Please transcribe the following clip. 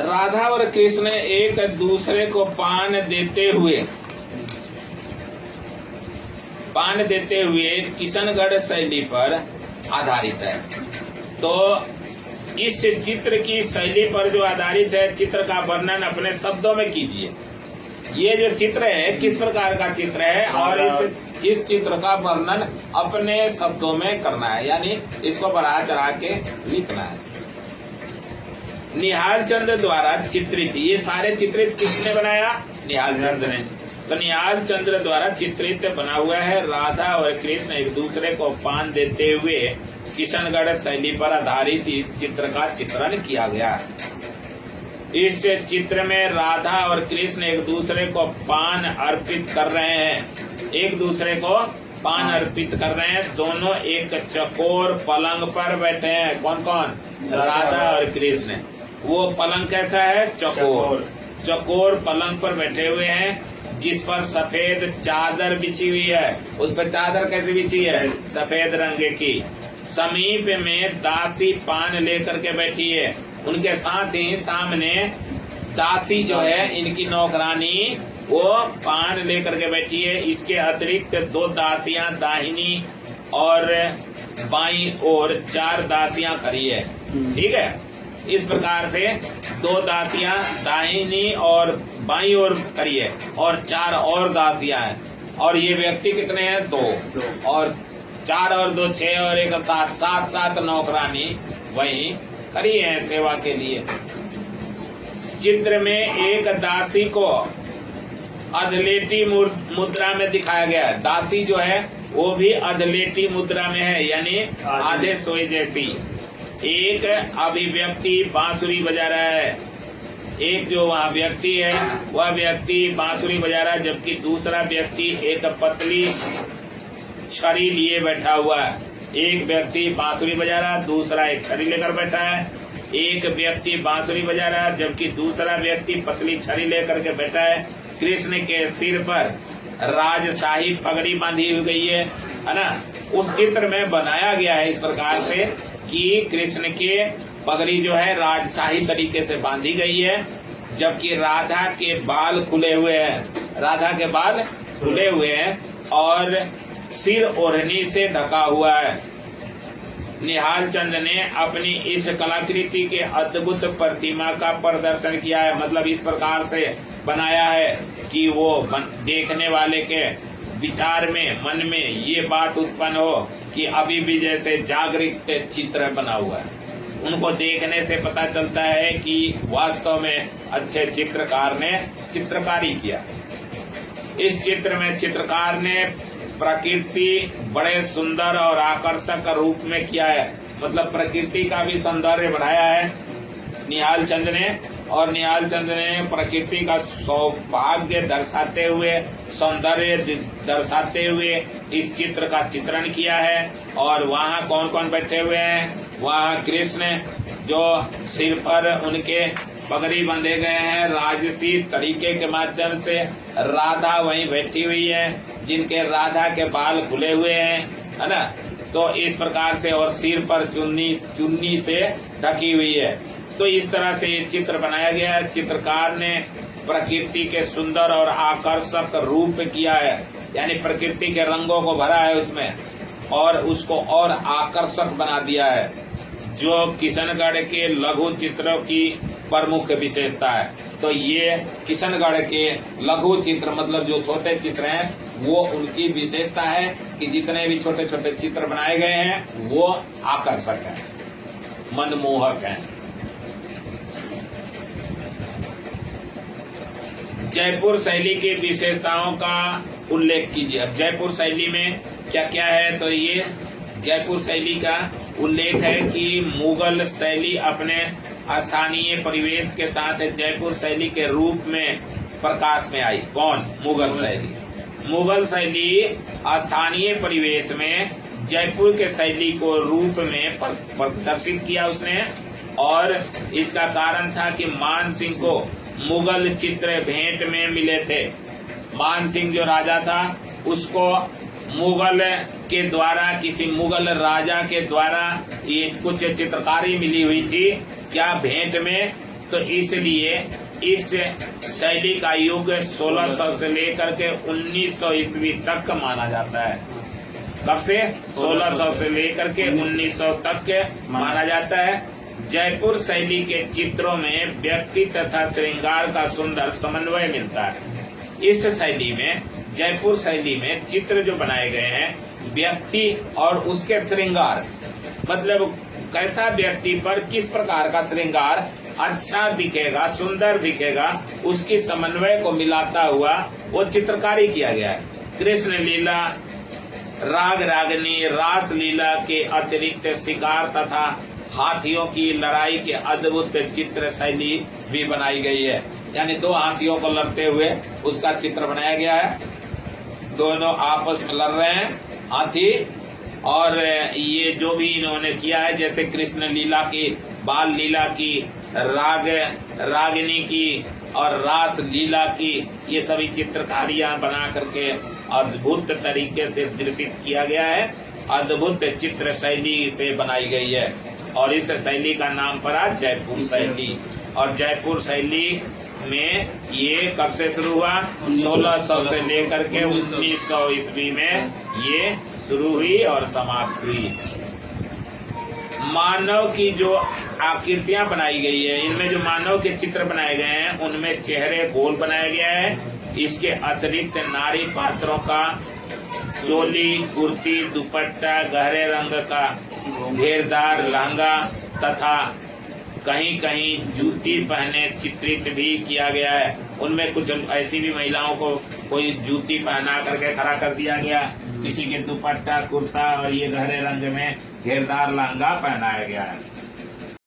राधा और कृष्ण एक दूसरे को पान देते हुए किशनगढ़ शैली पर आधारित है। तो इस चित्र की शैली पर जो आधारित है, चित्र का वर्णन अपने शब्दों में कीजिए। ये जो चित्र है किस प्रकार का चित्र है और इस चित्र का वर्णन अपने शब्दों में करना है, यानी इसको बढ़ा चढ़ा के लिखना है। निहाल चंद द्वारा चित्रित, ये सारे चित्रित किसने बनाया? निहाल चंद ने। तो निहाल चंद्र द्वारा चित्रित बना हुआ है। राधा और कृष्ण एक दूसरे को पान देते हुए किशनगढ़ शैली पर आधारित इस चित्र का चित्रण किया गया है। इस चित्र में राधा और कृष्ण एक दूसरे को पान अर्पित कर रहे हैं। एक दूसरे को पान अर्पित कर रहे हैं। दोनों एक चकोर पलंग पर बैठे हैं। कौन कौन? राधा और कृष्ण। वो पलंग कैसा है? चकोर पलंग पर बैठे हुए हैं, जिस पर सफेद चादर बिछी हुई है। उस पर चादर कैसे बिछी है? सफेद रंग की। समीप में दासी पान लेकर के बैठी है। उनके साथ ही सामने दासी जो है, इनकी नौकरानी, वो पान लेकर के बैठी है। इसके अतिरिक्त 2 दासियां दाहिनी और बाईं ओर 4 दासियां खड़ी है। ठीक है, इस प्रकार से 2 दासियां दाहिनी और बाईं ओर खड़ी है और 4 और दासियां हैं। और ये व्यक्ति कितने हैं? 2 और 4 और 2 6 और 1 7 नौकरानी वहीं खड़ी है सेवा के लिए। चित्र में एक दासी को अधलेटी मुद्रा में दिखाया गया है। दासी जो है वो भी अधलेटी मुद्रा में है, यानी आधे सोए जैसी। एक अभिव्यक्ति बांसुरी बजा रहा है। एक जो वहाँ व्यक्ति है वह व्यक्ति बांसुरी बजा रहा है, जबकि दूसरा व्यक्ति एक पतली छड़ी लिए बैठा हुआ है। एक व्यक्ति बांसुरी बजा रहा है, दूसरा एक छड़ी लेकर बैठा है। एक व्यक्ति बांसुरी बजा रहा है, जबकि दूसरा व्यक्ति पतली छड़ी लेकर के बैठा है। कृष्ण के सिर पर राजशाही पगड़ी बांधी हुई गई है ना। उस चित्र में बनाया गया है इस प्रकार से कि कृष्ण के पगड़ी जो है राजशाही तरीके से बांधी गई है, जबकि राधा के बाल खुले हुए हैं। राधा के बाल खुले हुए हैं और सिर ओढ़नी से ढका हुआ है। निहाल चंद ने अपनी इस कलाकृति के अद्भुत प्रतिमा का प्रदर्शन किया है। मतलब इस प्रकार से बनाया है कि वो देखने वाले के विचार में, मन में ये बात उत्पन्न हो कि अभी भी जैसे जागृत चित्र बना हुआ है। उनको देखने से पता चलता है कि वास्तव में अच्छे चित्रकार ने चित्रकारी किया। इस चित्र में चित्रकार ने प्रकृति बड़े सुंदर और आकर्षक रूप में किया है। मतलब प्रकृति का भी सौंदर्य बढ़ाया है निहाल चंद ने। और निहाल चंद ने प्रकृति का सौभाग्य दर्शाते हुए, सौंदर्य दर्शाते हुए इस चित्र का चित्रण किया है। और वहाँ कौन कौन बैठे हुए हैं? वहाँ कृष्ण जो सिर पर उनके पगड़ी बंधे गए हैं राजसी तरीके के माध्यम से। राधा वहीं बैठी हुई है, जिनके राधा के बाल खुले हुए हैं, है ना। तो इस प्रकार से, और सिर पर चुन्नी से ढकी हुई है। तो इस तरह से ये चित्र बनाया गया है। चित्रकार ने प्रकृति के सुंदर और आकर्षक रूप किया है, यानी प्रकृति के रंगों को भरा है उसमें और उसको और आकर्षक बना दिया है, जो किशनगढ़ के लघु चित्रों की प्रमुख विशेषता है। तो ये किशनगढ़ के लघु चित्र, मतलब जो छोटे चित्र हैं, वो उनकी विशेषता है कि जितने भी छोटे छोटे चित्र बनाए गए हैं वो आकर्षक हैं, मनमोहक हैं। जयपुर शैली की विशेषताओं का उल्लेख कीजिए। अब जयपुर शैली में क्या क्या है? तो ये जयपुर शैली का उल्लेख है कि मुगल शैली अपने स्थानीय परिवेश के साथ जयपुर शैली के रूप में प्रकाश में आई। कौन? मुगल शैली। मुगल शैली स्थानीय परिवेश में जयपुर के शैली को रूप में प्रदर्शित किया उसने। और इसका कारण था कि मान सिंह को मुगल चित्र भेंट में मिले थे। मान सिंह जो राजा था, उसको मुगल के द्वारा, किसी मुगल राजा के द्वारा ये कुछ चित्रकारी मिली हुई थी। क्या? भेंट में तो इसलिए इस शैली का युग 1600 से लेकर के 1900 ईस्वी तक का माना जाता है। कब से? 1600 से लेकर के 1900 तक के माना जाता है। जयपुर शैली के चित्रों में व्यक्ति तथा श्रृंगार का सुंदर समन्वय मिलता है। इस शैली में, जयपुर शैली में चित्र जो बनाए गए हैं, व्यक्ति और उसके श्रृंगार, मतलब कैसा व्यक्ति पर किस प्रकार का श्रृंगार अच्छा दिखेगा, सुंदर दिखेगा, उसकी समन्वय को मिलाता हुआ वो चित्रकारी किया गया है। कृष्ण लीला, राग रागनी, रास लीला के अतिरिक्त शिकार तथा हाथियों की लड़ाई के अद्भुत चित्र शैली भी बनाई गई है। यानी दो हाथियों को लड़ते हुए उसका चित्र बनाया गया है। दोनों आपस में लड़ रहे हैं हाथी, और ये जो भी इन्होंने किया है, जैसे कृष्ण लीला की, बाल लीला की, राग रागिनी की और रास लीला की, ये सभी चित्रकारियां बना करके अद्भुत तरीके से दृश्यित किया गया है। अद्भुत चित्र शैली से बनाई गई है और इस शैली का नाम पड़ा जयपुर शैली। और जयपुर शैली में ये कब से शुरू हुआ? 1600 से लेकर के 1900 ईस्वी में ये शुरू हुई और समाप्त हुई। मानव की जो आकृतियां बनाई गई है, इनमें जो मानव के चित्र बनाए गए हैं, उनमें चेहरे गोल बनाया गया है। इसके अतिरिक्त नारी पात्रों का चोली, कुर्ती, दुपट्टा, गहरे रंग का घेरदार लहंगा तथा कहीं कहीं जूती पहने चित्रित भी किया गया है। उनमें कुछ ऐसी भी महिलाओं को कोई जूती पहना करके खड़ा कर दिया गया, किसी के दुपट्टा, कुर्ता और ये गहरे रंग में घेरदार लहंगा पहनाया गया है।